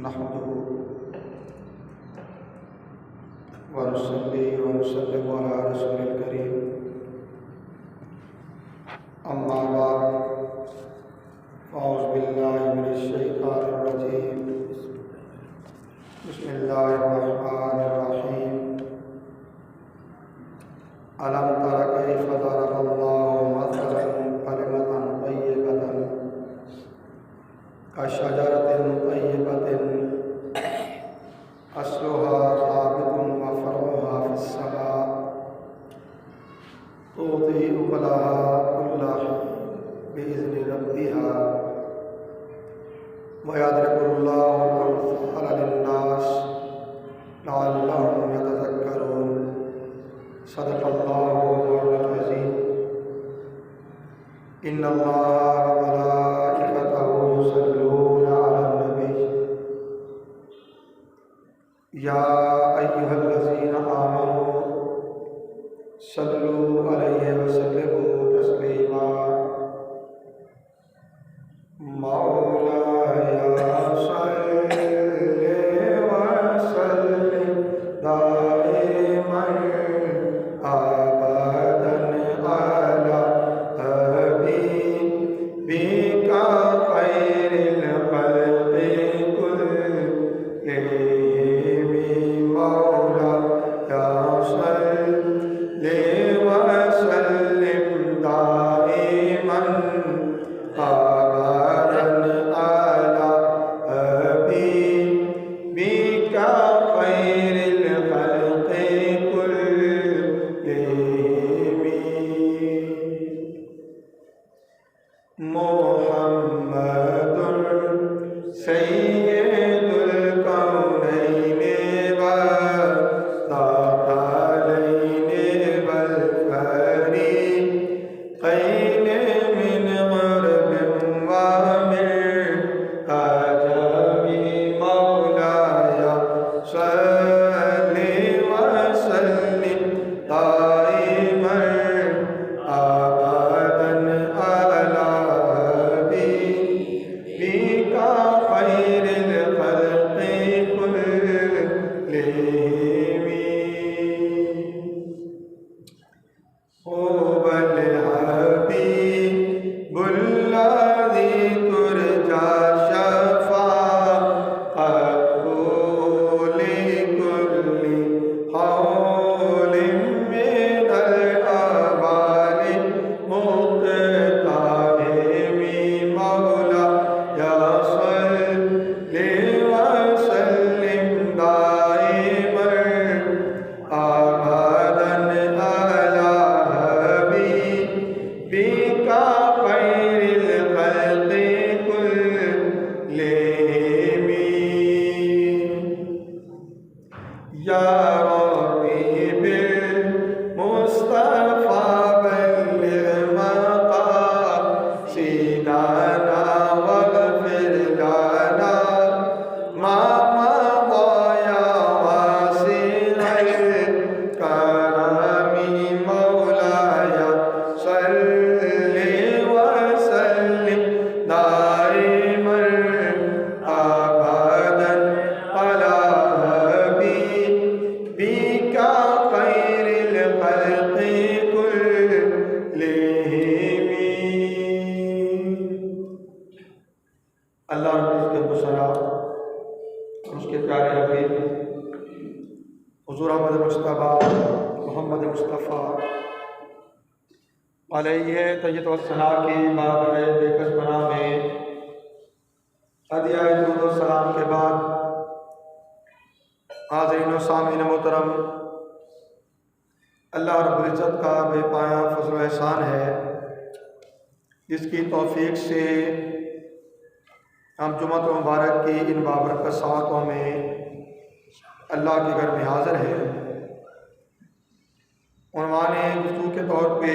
नहमदुहु व नुसल्ली व नुसल्लिमु अला रसूलिल करीम। अम्मा बाद, औज़ु बिल्लाहि मिनश शैतानिर रजीम। बिस्मिल्लाहिर रहमानिर रहीम। अलम तरा कैफ़ दरबल्लाहु मसलन कलिमतन तय्यबतन कशजरतिन तय्यबतिन अस्लुहा साबितुन व फरुहा फिस्समा तुती उकलहा कुल्ला बिइज़्नि रब्बिहा व यदरिबुल्लाहु अल-अम्साला लिन्नास लअल्लहुम यतज़क्करून। सदक़ल्लाहु मौलाना अज़ीम। इन्नल्लाहा व मलाइकतहु युसल्लूना अलन नबी या अय्युहल्लज़ीना आमनू सल्लू अलैहि व सल्लिमू तस्लीमा। मौलाया सल्लि व सल्लिम दाइमन अबदन अला हबीबिका खैरिल खल्क़ि कुल्लिहिम। मौलाया सल्लि व सल्लिम दाइमन अबदन अला हबीबिका खैरिल खल्क़ि कुल्लिहिम। मुहम्मदुन सय्यदुल कौनैनि व थक़लैनि वल फरीक़ैनि मिन ग़रबिन व मिन अजमी। मौलाया सल्लि व सल्लिम दाइमन अबदन अला हबीबिका खैरिल खल्क़ि कुल्लिहिम। हुवल हबीबुल्लज़ी तुरजा शफ़ाअतुहु लिकुल्लि हौलिन मिनल अवालिम मुक़ताहिम। मौलाया सल्लि व सल्लिम दाइमन अबदन अला हबीबिका खैरिल खल्क़ि कुल्लिहिम। या रब्बी बिल मुस्तफ़ा बल्लिग़ मक़ासिदना वग़फ़िर लना मा मज़ा या वासिअल करम। मौलाया सल्लि व सल्लिम दाइमन अबदन अला हबीबिका खैरिल खल्क़ि कुल्लिहिम। अल्लाह के सलाम और उसके प्यारे हबीब हुज़ूर अहमद मुस्तफ़ा मोहम्मद मुस्तफ़ा अलैहि तय्यत व सना की बाबरे बेकस बना में हदिया दुरूद व सलाम के बाद हाज़रीन व सामीन मोहतरम, अल्लाह रब्बुल इज़्ज़त का बेपाया फ़ज़ल व एहसान है जिसकी तौफ़ीक़ से हम जुम्मत मुबारक की इन बाबरकत सातों में अल्लाह के घर में हाज़िर हैं। उन्वाने गुफ्तगू के तौर पे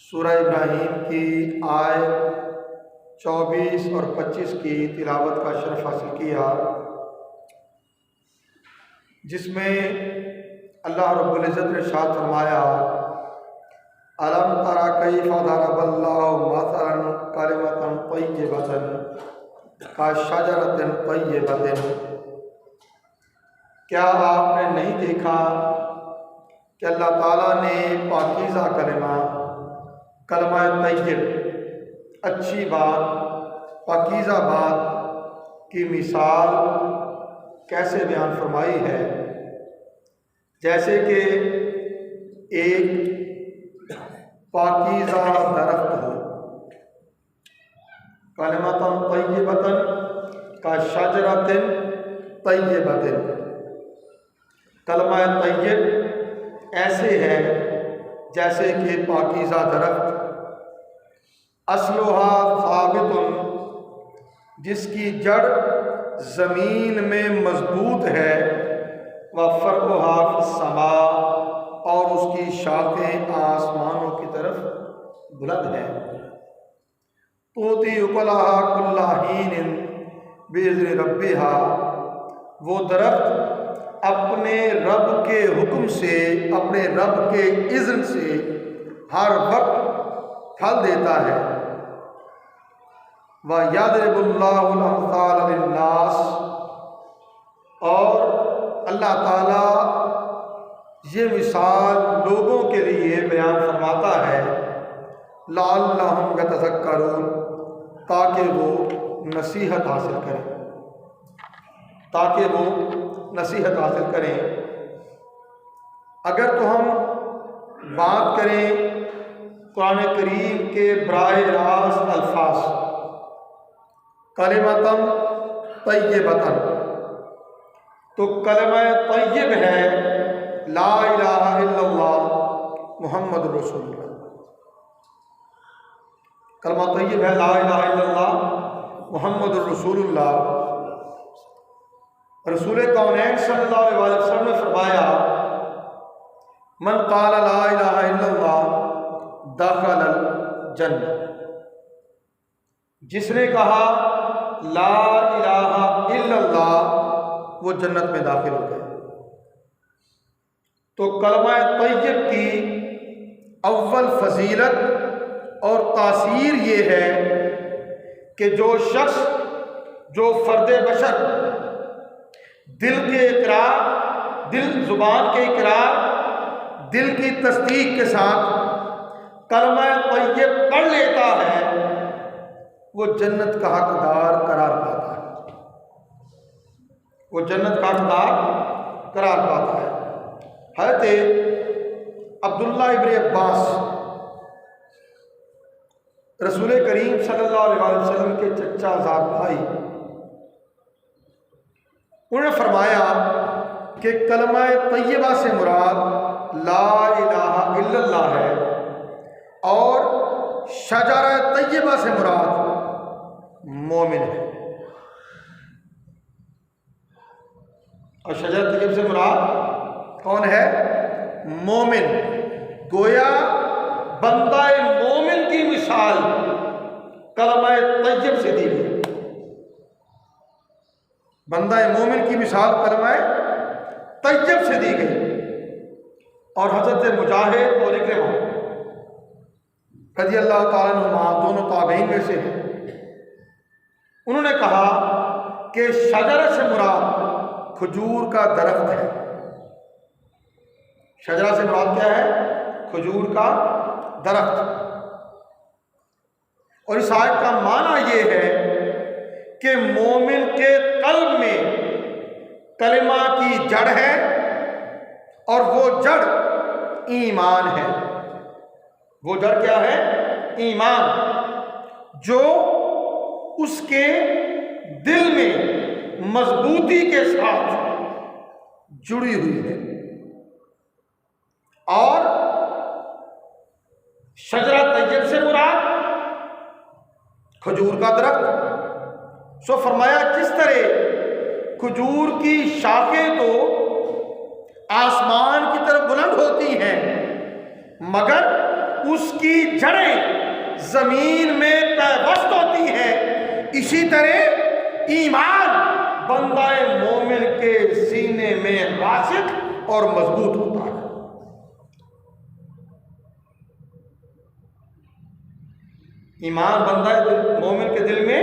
सूरह इब्राहीम की आयत 24 और 25 की तिलावत का शरफ़ हासिल किया, जिसमें अल्लाह रब्बुल इज़्ज़त ने इरशाद फरमाया अलम तरा कैफ़ दरबल्लाहु मसलन कलिमतन तय्यबतन का शजरतिन तय्यबतिन, क्या आपने नहीं देखा कि अल्लाह ताला ने पाकीज़ा कलमा, कलमा तय्यब, अच्छी बात, पाकीज़ा बात की मिसाल कैसे बयान फरमाई है। जैसे कि एक पाकीज़ा दरख्त हो, कलमतन तय्यबतन का शजरतिन तय्यबतिन, कलमा तय्यब ऐसे है जैसे कि पाकीज़ा दरख्त, अस्लुहा साबितुन, जिसकी जड़ ज़मीन में मजबूत है, व फ़रउहा फिस्समा, और उसकी शाखें आसमानों की तरफ बुलंद है। तूती उकलहा कुल्ला हीन बिइज़्नि रब्बिहा, वो दरख्त अपने रब के हुक्म से, अपने रब के इज़्न से हर वक्त फल देता है। व यदरिबुल्लाहुल अम्साल लिन्नास, और अल्लाह ताला ये मिसाल लोगों के लिए बयान फरमाता है, लअल्लहुम यतज़क्करून, ताकि वो नसीहत हासिल करें, ताकि वो नसीहत हासिल करें। अगर तो हम बात करें कुरान करीम के बराह रास्त अल्फाज, कलिमतन तय्यबतन, तो कलमा तय्यब है ला इलाहा इल्लल्लाह मुहम्मद रसूलुल्लाह। कलमा तय्यब है ला इलाहा इल्लल्लाह मुहम्मद रसूलुल्लाह। रसूल कौनैन सल्लल्लाहु अलैहि वसल्लम ने फरमाया, मन क़ाल ला इलाहा इल्लल्लाह दखलल जन्नह, जिसने कहा ला इलाहा इल्लल्लाह वो जन्नत में दाखिल हो गए। तो कलमा तय्यब की अव्वल फजीलत और तासीर ये है कि जो शख्स, जो फ़र्द बशर दिल के इकरार, दिल ज़ुबान के इकरार, दिल की तस्दीक के साथ कलमा तय्यब पढ़ लेता है, वो जन्नत का हकदार करार पाता है, वो जन्नत का हकदार करार पाता है। हज़रत अब्दुल्लाह इब्न अब्बास रसूल करीम सल्लल्लाहु अलैहि वसल्लम के चचा ज़ात भाई, उन्होंने फरमाया कि कलमा तय्यबा से मुराद ला इलाहा इल्लल्लाह है, और शजरा तय्यबा से मुराद मोमिन है, और शजरा तय्यब से मुराद कौन है? मोमिन। गोया बंदा मोमिन की मिसाल कलमा तय्यब से दी गई। बंदा मोमिन की मिसाल कलमा तय्यब से दी गई। और हज़रत मुजाहिद और इक्रिमा रज़ियल्लाहु ताला अन्हुमा, दोनों ताबईन में से हैं, उन्होंने कहा कि शजरा से मुराद खजूर का दरख्त है। शजरा से मुराद क्या है? खजूर का दरख्त। और इस आयत का माना यह है कि मोमिन के कल्ब में कलिमा की जड़ है, और वो जड़ ईमान है। वो जड़ क्या है? ईमान, जो उसके दिल में मजबूती के साथ जुड़ी हुई है। और शजरा तय्यब से मुराद खजूर का दरख्त। सो फरमाया, जिस तरह खजूर की शाखें तो आसमान की तरफ बुलंद होती हैं, मगर उसकी जड़ें जमीन में पैवस्त होती हैं, इसी तरह ईमान बंदाए मोमिन के सीने में रासिख और मजबूत होता है। ईमान बंदा मोमिन के दिल में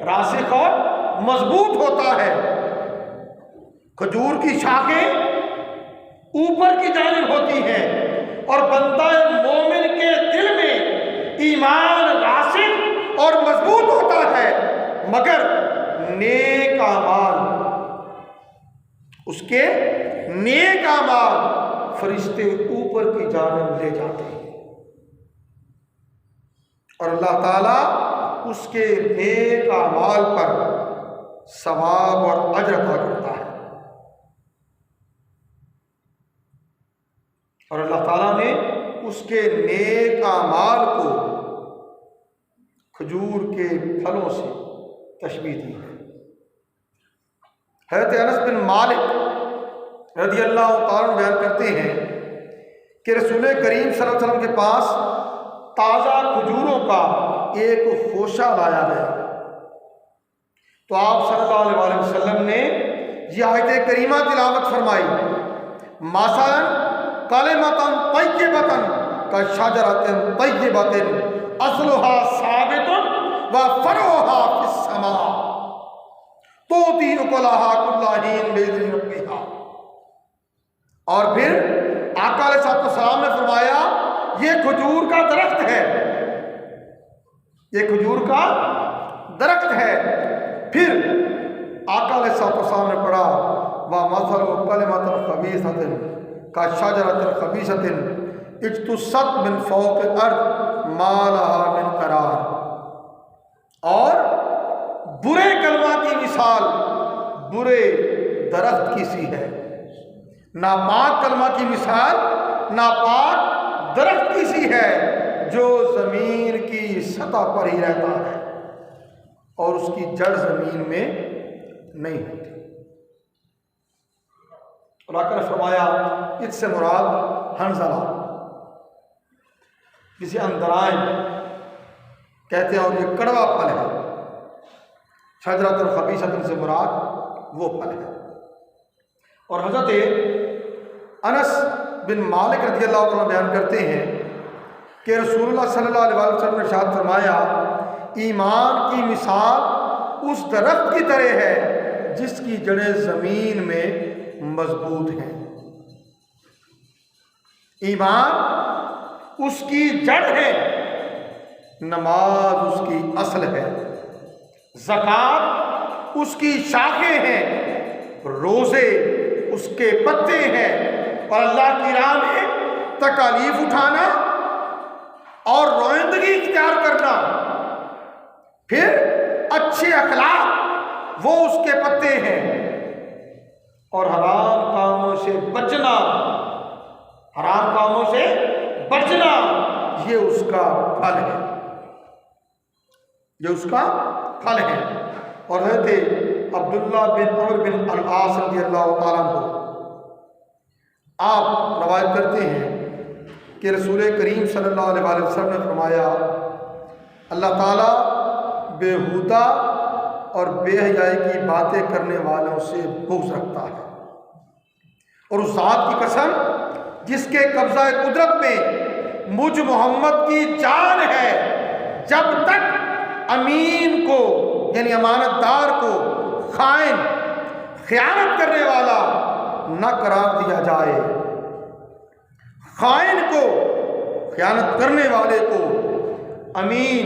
रासिख और मजबूत होता है। खजूर की शाखें ऊपर की जानिब होती हैं और बंदा मोमिन के दिल में ईमान रासिख और मजबूत होता है, मगर नेक अमाल, उसके नेक अमाल फरिश्ते ऊपर की जानिब ले जाते हैं और अल्लाह ताला उसके नेक अमाल पर सवाब और अजर अता करता है। और अल्लाह ताला ने उसके नेक अमाल को खजूर के फलों से तशबीह दी है। हज़रत अनस बिन मालिक रज़ियल्लाहु ताला बयान करते हैं कि रसूल करीम सल्लल्लाहु अलैहि वसल्लम के पास ताज़ा खजूरों का एक खोशा लाया गया तो आप सल्लल्लाहु अलैहि वसल्लम ने यह आयत करीमा तिलावत फरमाई, मसलन कलिमतन तय्यबतन का शजरतन तय्यबतिन अस्लुहा साबितुन व फरुहा फिस समा तूती उकलहा कुल्ला हीन बिइज़्नि रब्बिहा। और फिर आका अलैहिस्सलाम ने फरमाया ये खजूर का दरख्त है, ये खजूर का दरख्त है। फिर आका अलैहिस्सलाम ने पढ़ा व मसलु कलिमतन खबीसतिन का शजरतन खबीसतिन इज्तुसत मिन फौक़ि अर्द मा लहा मिन करार। और बुरे कलमा की मिसाल बुरे दरख्त की सी है, नापाक कलमा की मिसाल नापाक दरख्त की सी है जो ज़मीन की सतह पर ही रहता है और उसकी जड़ ज़मीन में नहीं होती। और आका ने फरमाया इससे मुराद हंज़ला, जिसे अंदराएं कहते हैं, और ये कड़वा फल है। शजरतुल खबीसतिन से मुराद वो फल है। और हज़रत अनस बिन मालिक रज़ियल्लाहु अन्हु बयान करते हैं कि रसूलुल्लाह सल्लल्लाहु अलैहि वसल्लम ने इरशाद फरमाया, ईमान की मिसाल उस दरख्त की तरह है जिसकी जड़ें ज़मीन में मजबूत हैं। ईमान उसकी जड़ है, नमाज उसकी असल है, ज़कात उसकी शाखें हैं, रोज़े उसके पत्ते हैं, और अल्लाह की राह में तकालीफ उठाना और रोइंदगी इख्तियार करना, फिर अच्छे अखलाक वो उसके पत्ते हैं, और हराम कामों से बचना, हराम कामों से बचना ये उसका फल है, ये उसका फल है। और हज़रत अब्दुल्लाह बिन अमर बिन अल-आस रज़ियल्लाहु ताला अन्हु आप रवायत करते हैं कि रसूल करीम सल्लल्लाहु अलैहि वसल्लम ने फरमाया, अल्लाह ताला बेहुदा और बेहयाई की बातें करने वालों से बुग़्ज़ रखता है। और उस ज़ात की कसम जिसके कब्ज़ा कुदरत में मुझ मोहम्मद की जान है, जब तक अमीन को यानी अमानतदार को खाइन ख़यानत करने वाला न करार दिया जाए, खाइन को ख़यानत करने वाले को अमीन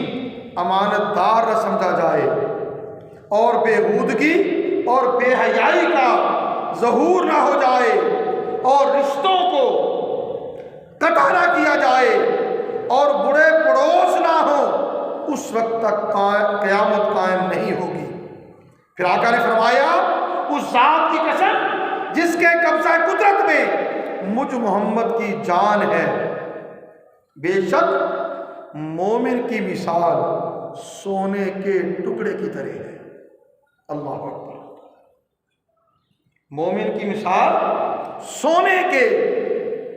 अमानतदार न समझा जाए, और बेहूदगी और बेहयाई का ज़हूर ना हो जाए, और रिश्तों को कटा ना किया जाए, और बुरे पड़ोस ना हो, उस वक्त तक क़यामत कायम नहीं होगी। फिर आका ने फरमाया, उस ज़ात की कसम जिसके कब्ज़ा कुदरत में मुझ मोहम्मद की जान है, बेशक मोमिन की मिसाल सोने के टुकड़े की तरह है। अल्लाह अकबर। मोमिन की मिसाल सोने के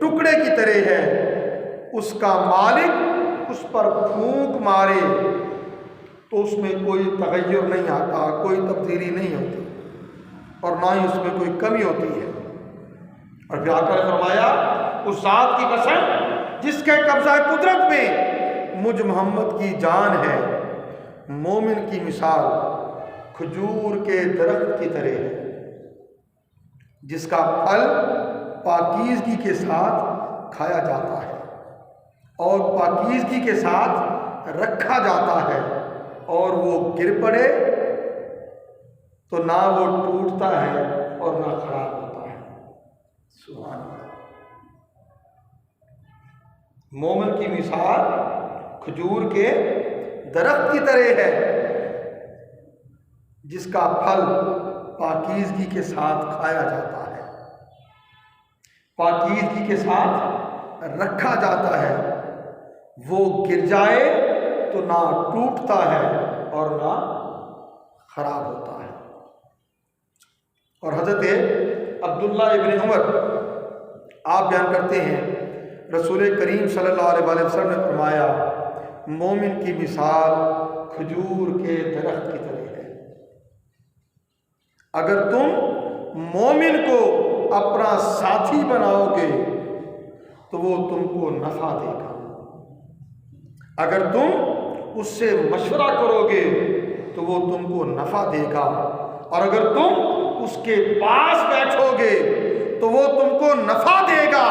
टुकड़े की तरह है, उसका मालिक उस पर फूंक मारे तो उसमें कोई तगय्युर नहीं आता, कोई तब्दीली नहीं होती, और ना ही उसमें कोई कमी होती है। और फिर आका ने फरमाया, उस ज़ात की कसम जिसके कब्ज़ा कुदरत में मुझ मोहम्मद की जान है, मोमिन की मिसाल खजूर के दरख्त की तरह है, जिसका फल पाकीज़गी के साथ खाया जाता है और पाकीज़गी के साथ रखा जाता है, और वो गिर पड़े तो ना वो टूटता है और ना खराब होता है। सुभान अल्लाह। मोमिन की मिसाल खजूर के दरख्त की तरह है, जिसका फल पाकीज़गी के साथ खाया जाता है, पाकीज़गी के साथ रखा जाता है। वो गिर जाए तो ना टूटता है और ना खराब होता है। और हज़रत अब्दुल्ला इब्न उमर आप बयान करते हैं, रसूल करीम सल्लल्लाहु अलैहि वसल्लम ने फरमाया, मोमिन की मिसाल खजूर के दरख्त की तरह है। अगर तुम मोमिन को अपना साथी बनाओगे तो वो तुमको नफा देगा। अगर तुम उससे मशवरा करोगे तो वो तुमको नफा देगा, और अगर तुम उसके पास बैठोगे तो वो तुमको नफा देगा।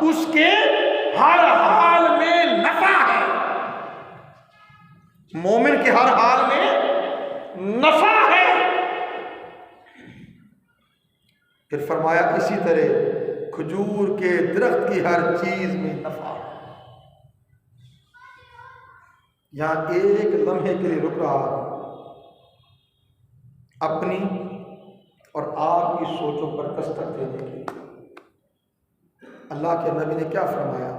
उसके हर हाल में नफा है, मोमिन के हर हाल में नफा है। फिर फरमाया, इसी तरह खजूर के दरख्त की हर चीज में नफा है। यहां एक लम्हे के लिए रुक रहा हूं, अपनी और आपकी सोचों पर दस्तक देने के लिए। अल्लाह के नबी ने क्या फरमाया?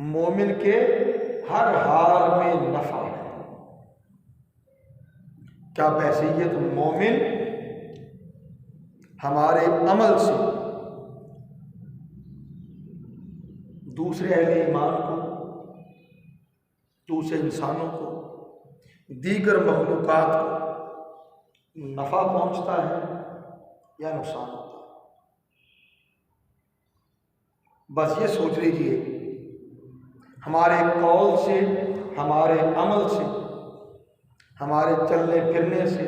मोमिन के हर हाल में नफा है। क्या बहसीयत मोमिन हमारे अमल से दूसरे अहले ईमान को, दूसरे इंसानों को, दीगर मखलूकात को नफा पहुंचता है या नुकसान होता है? बस ये सोच लीजिए, हमारे कौल से, हमारे अमल से, हमारे चलने फिरने से,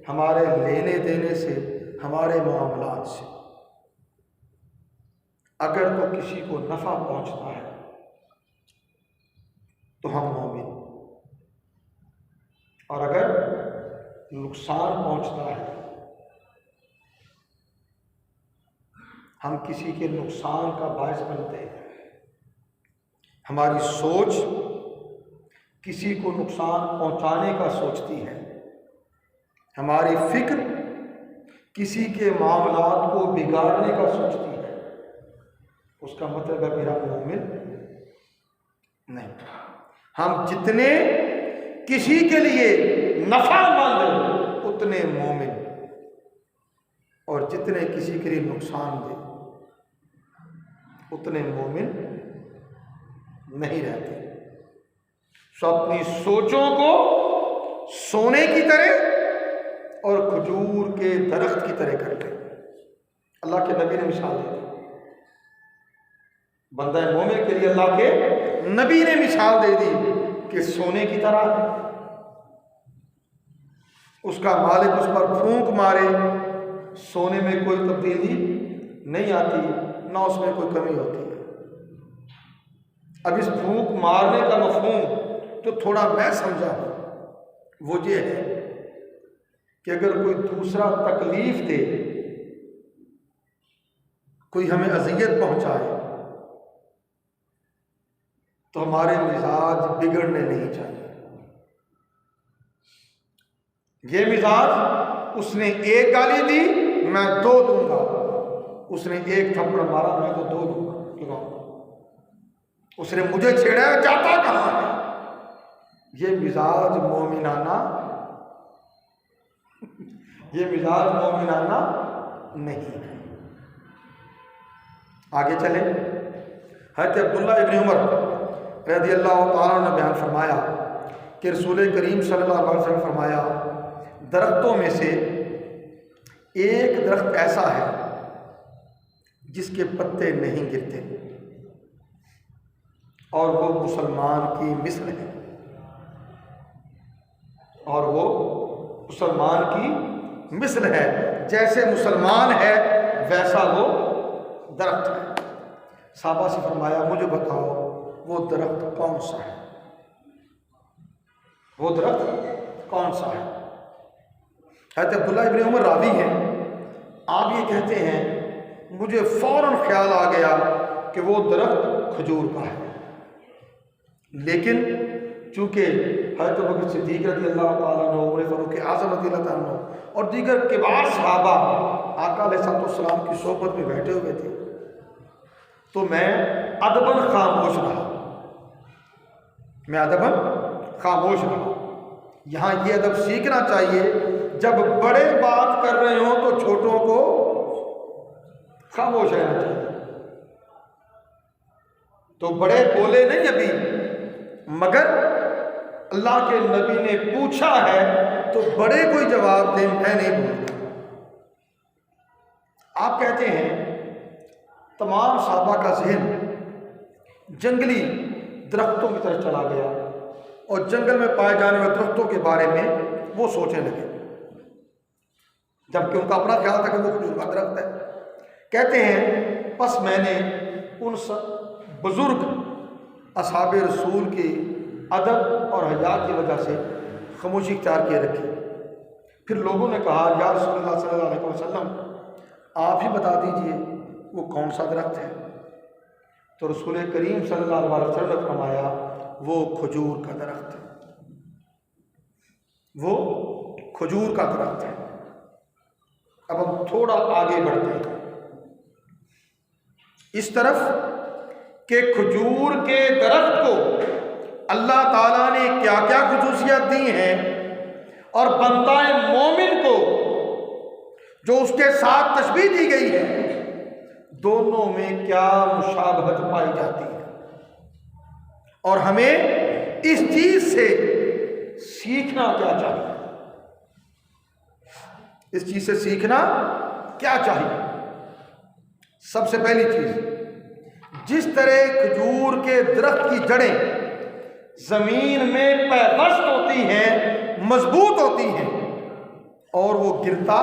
हमारे लेने देने से, हमारे मामलात से अगर तो किसी को नफा पहुंचता है तो हम मोमिन, और अगर नुकसान पहुंचता है, हम किसी के नुकसान का बायस बनते हैं। हमारी सोच किसी को नुकसान पहुंचाने का सोचती है, हमारी फिक्र किसी के मामलात को बिगाड़ने का सोचती है। उसका मतलब है मेरा मोमिन नहीं। हम जितने किसी के लिए नफामंद उतने मोमिन, और जितने किसी के लिए नुकसान दे उतने मोमिन नहीं रहते। सो अपनी सोचों को सोने की तरह और खजूर के दरख्त की तरह कर ले। अल्लाह के नबी ने मिसाल दी, बंदा मोमिन के लिए अल्लाह के नबी ने मिसाल दे दी कि सोने की तरह है। उसका मालिक उस पर फूंक मारे, सोने में कोई तब्दीली नहीं आती, ना उसमें कोई कमी होती है। अब इस फूंक मारने का मफहूम तो थोड़ा मैं समझा हूं, वो ये है कि अगर कोई दूसरा तकलीफ दे, कोई हमें अज़ियत पहुंचाए, तो हमारे मिजाज बिगड़ने नहीं चाहिए। ये मिजाज, उसने एक गाली दी मैं दो दूंगा, उसने एक थप्पड़ मारा मैं तो दो दूंगा, उसने मुझे छेड़ा जाता कहां है? ये मिजाज मोमिनाना, ये मिजाज मोमिनाना नहीं है। आगे चले। हज़रत अब्दुल्ला इब्न उमर रज़ियल्लाहु ताला ने बयान फरमाया कि रसूल करीम सल्लल्लाहु अलैहि वसल्लम फरमाया, दरख्तों में से एक दरख्त ऐसा है जिसके पत्ते नहीं गिरते, और वो मुसलमान की मिसल है, और वो मुसलमान की मिसल है, जैसे मुसलमान है वैसा वो दरख्त है। साहबा से फरमाया मुझे बताओ वो दरख्त कौन सा है, वो दरख्त कौन सा है। हज़रत अब्दुल्लाह इब्न उमर रावी हैं, आप ये कहते हैं मुझे फौरन ख्याल आ गया कि वो दरख्त खजूर का है, लेकिन चूँकि हज़रत अबू बकर सिद्दीक़ रज़ी अल्लाह तआला अन्हु, उमर फ़ारूक आज़म रज़ी अल्लाह तआला अन्हु और दीगर किबार सहाबा आका अलैहिस्सलाम की सोहबत में बैठे हुए थे, तो मैं अदबन खामोश रहा, मैं अदबन खामोश रहा। यहाँ ये अदब सीखना चाहिए, जब बड़े बात कर रहे हो तो छोटों को खामोश रहना चाहिए। तो बड़े बोले नहीं अभी, मगर अल्लाह के नबी ने पूछा है तो बड़े कोई जवाब दे, मैं नहीं बोलता। आप कहते हैं तमाम सहाबा का जहन जंगली दरख्तों की तरफ चला गया और जंगल में पाए जाने वाले दरख्तों के बारे में वो सोचने लगे, जबकि उनका अपना ख्याल था कि वो खजूर का दरख्त है। कहते हैं बस मैंने उन बुजुर्ग असहाब रसूल के अदब और हया की वजह से खामोशी इख्तियार किए रखी। फिर लोगों ने कहा या रसूलुल्लाह सल्लल्लाहु अलैहि वसल्लम आप ही बता दीजिए वो कौन सा दरख्त है। तो रसूल करीम सल्लल्लाहु अलैहि वसल्लम ने फरमाया वो खजूर का दरख्त है, वो खजूर का दरख्त है। अब हम थोड़ा आगे बढ़ते हैं इस तरफ कि खजूर के दरख्त को अल्लाह ताला ने क्या क्या खुसूसियत दी हैं और बंदाए मोमिन को जो उसके साथ तशबीह दी गई है, दोनों में क्या मुशाबहत पाई जाती है और हमें इस चीज से सीखना क्या चाहिए, इस चीज से सीखना क्या चाहिए। सबसे पहली चीज, जिस तरह खजूर के दरख्त की जड़ें जमीन में पैवस्त होती हैं, मजबूत होती हैं और वो गिरता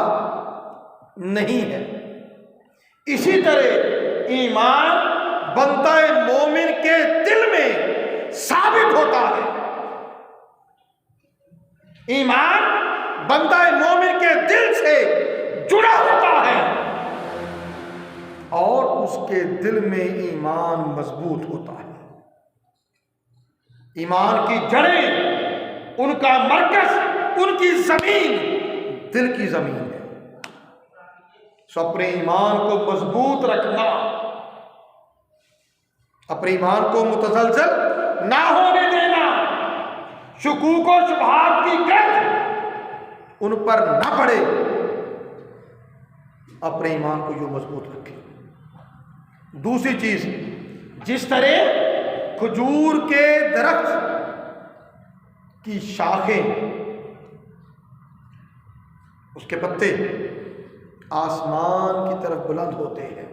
नहीं है, इसी तरह ईमान बंदाए मोमिन के दिल में साबित होता है। ईमान बंदाए मोमिन के दिल से जुड़ा होता है और उसके दिल में ईमान मजबूत होता है। ईमान की जड़ें, उनका मरकज, उनकी जमीन दिल की जमीन है। सो अपने ईमान को मजबूत रखना, अपने ईमान को मुतजलजल ना होने देना, शुकूक और शुबहात की गर्द उन पर ना पड़े, अपने ईमान को यूं मजबूत रखें। दूसरी चीज, जिस तरह खजूर के दरख्त की शाखें, उसके पत्ते आसमान की तरफ बुलंद होते हैं,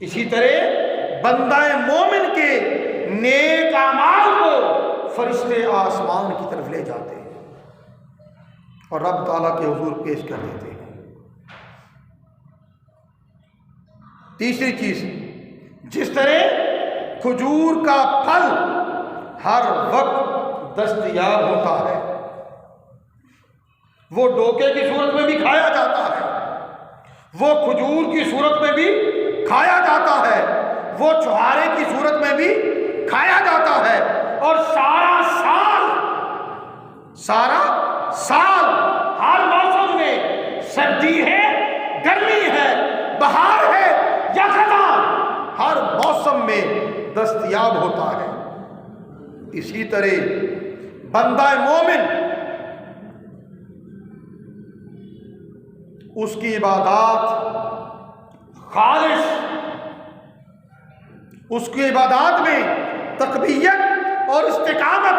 इसी तरह बंदाए मोमिन के नेक अमाल को फरिश्ते आसमान की तरफ ले जाते हैं और रब ताला के हुजूर पेश कर देते हैं। तीसरी चीज, जिस तरह खजूर का फल हर वक्त दस्तयाब होता है, वो डोके की सूरत में भी खाया जाता है, वो खजूर की सूरत में भी खाया जाता है, वो छुहारे की सूरत में भी खाया जाता है और सारा साल हर मौसम में, सर्दी है, गर्मी है, बहार है या खज़ां, हर मौसम में दस्तयाब होता है। इसी तरह बंदा मोमिन उसकी इबादत खालिस, उसकी इबादत में तकबीयत और इस्तिकामत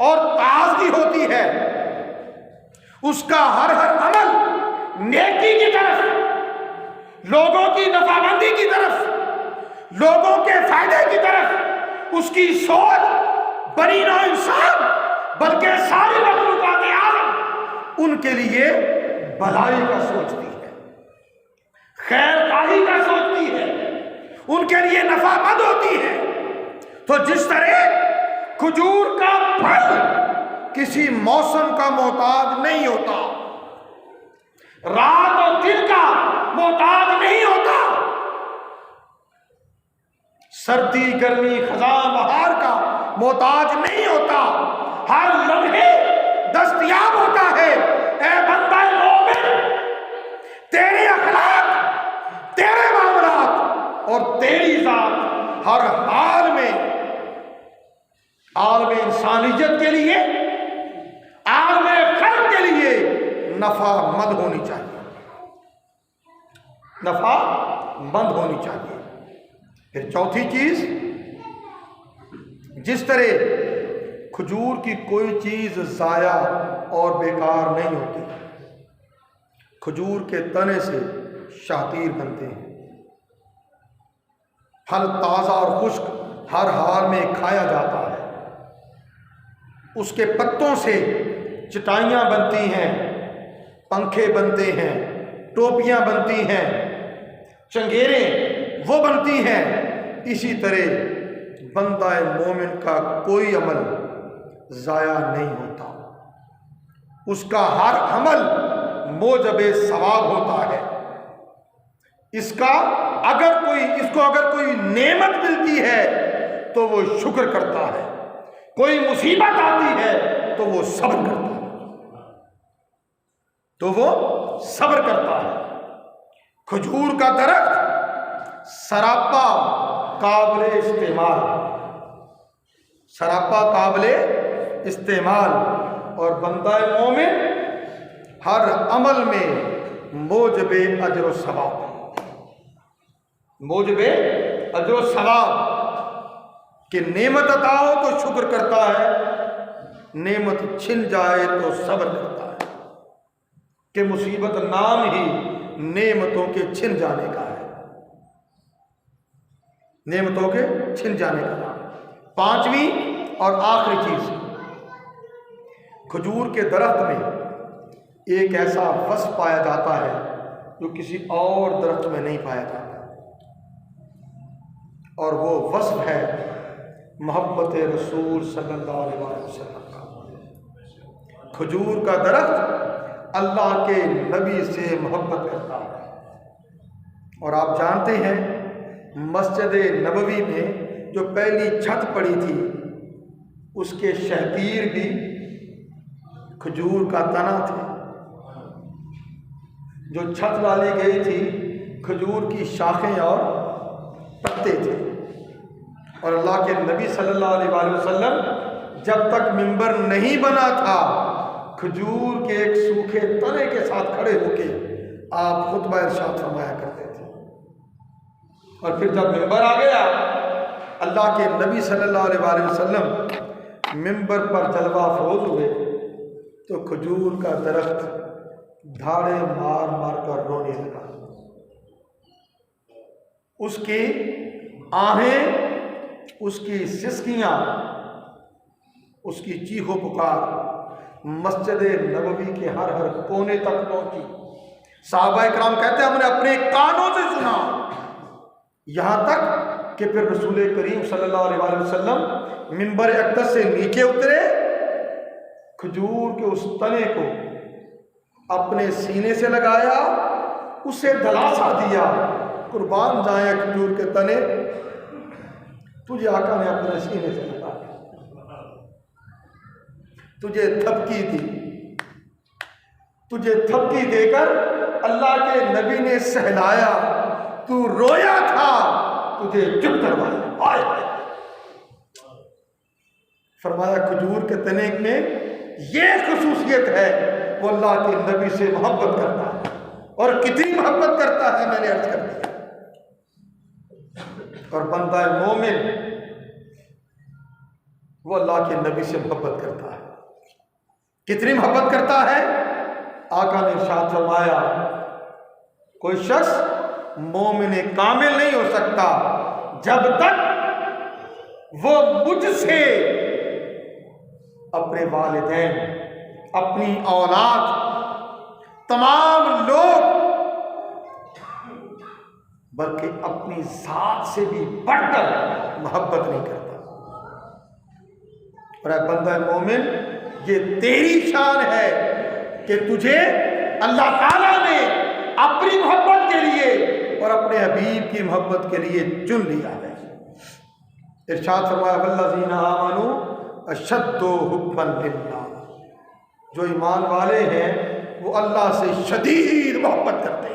और ताज़गी होती है, उसका हर अमल नेकी की तरफ, लोगों की नफाबंदी की तरफ, लोगों के फायदे की तरफ, उसकी सोच बनी नौ इंसान बल्कि सारी मखलूकात आलम उनके लिए भलाई का सोचती है, खैर खाही का सोचती है, उनके लिए नफामंद होती है। तो जिस तरह खजूर का फल किसी मौसम का मोहताज नहीं होता, रात और दिन का मोहताज नहीं होता, सर्दी गर्मी खजा बहार का मोहताज नहीं होता, हर लम्हे दस्तयाब होता है। ए बंदा मोमिन, तेरे अखलाक, तेरे मामलात और तेरी जात हर हाल में आलम इंसानियत के लिए, आलम खल्क के लिए नफामंद होनी चाहिए, नफामंद होनी चाहिए। फिर चौथी चीज, जिस तरह खजूर की कोई चीज जाया और बेकार नहीं होती, खजूर के तने से शातीर बनते हैं, फल ताज़ा और खुश्क हर हाल में खाया जाता है, उसके पत्तों से चटाइयाँ बनती हैं, पंखे बनते हैं, टोपियाँ बनती हैं, चंगेरें वो बनती हैं। इसी तरह बंदा मोमिन का कोई अमल ज़ाया नहीं होता, उसका हर अमल मोजबे सवाब होता है। इसको अगर कोई नेमत मिलती है तो वो शुक्र करता है, कोई मुसीबत आती है तो वो सब्र करता है, खजूर का दरख्त सरापा काबिल इस्तेमाल और बंदा मोमिन हर अमल में मोजबे अजर सवाब कि नेमत अता हो तो शुक्र करता है, नेमत छिन जाए तो सब्र करता है, कि मुसीबत नाम ही नेमतों के छिन जाने का है, नेमतों के छिन जाने का नाम। पांचवी और आखिरी चीज, खजूर के दरख्त में एक ऐसा वस्फ पाया जाता है जो किसी और दरख्त में नहीं पाया जाता, और वो वस्फ है मोहब्बत रसूल सल्लल्लाहु अलैहि वसल्लम का। खजूर का दरख्त अल्लाह के नबी से मोहब्बत करता है। और आप जानते हैं मस्जिद नबवी में जो पहली छत पड़ी थी उसके शहतीर भी खजूर का तना थे। जो छत डाली गई थी खजूर की शाखें और पत्ते थे। और अल्लाह के नबी सल्लल्लाहु अलैहि वसल्लम जब तक मिंबर नहीं बना था खजूर के एक सूखे तने के साथ खड़े होके आप खुतबा इरशाद फरमाया करते थे। और फिर जब मिंबर आ गया अल्लाह के नबी सल्लल्लाहु अलैहि वसल्लम मिंबर पर जलवा फरोज हुए तो खजूर का दरख्त धाड़े मार मार कर रोने लगा। उसकी आहें, उसकी सिसकियां, उसकी चीखो पुकार मस्जिद नबवी के हर हर कोने तक पहुंची। साहबा इकराम कहते हैं हमने अपने कानों से सुना, यहां तक कि फिर रसूल करीम सल्लल्लाहु अलैहि वसल्लम मिंबर अक़दस से नीचे उतरे, खजूर के उस तने को अपने सीने से लगाया, उसे दलासा दिया, कुर्बान जाए खजूर के तने, तुझे आका ने अपने सीने से लगाया, तुझे थपकी दी, तुझे थपकी देकर अल्लाह के नबी ने सहलाया, तू रोया था तुझे चुप करवाया। आए फरमाया खजूर के तने में ये खुसूसियत है वो अल्लाह के नबी से मोहब्बत करता है। और कितनी मोहब्बत करता है मैंने अर्ज कर दिया। और बंदा मोमिन वो अल्लाह के नबी से मोहब्बत करता है। कितनी मोहब्बत करता है? आका ने इरशाद फरमाया कोई शख्स मोमिन कामिल नहीं हो सकता जब तक वो मुझसे अपने वालिदैन, अपनी औलाद, तमाम लोग, बल्कि अपनी जात से भी बढ़कर मोहब्बत नहीं करता। और ऐ बंदा मोमिन, ये तेरी शान है कि तुझे अल्लाह ताला ने अपनी मोहब्बत के लिए और अपने हबीब की मोहब्बत के लिए चुन लिया है। इरशाद फरमाया वल्लज़ीना आमनू अशद्दु हुब्बन लिल्लाह, जो ईमान वाले हैं वो अल्लाह से शदीद मोहब्बत करते हैं।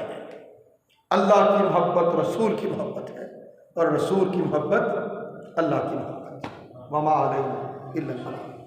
अल्लाह की मोहब्बत रसूल की मोहब्बत है और रसूल की मोहब्बत अल्लाह की मोहब्बत। वमा अलैना इल्लल बलाग।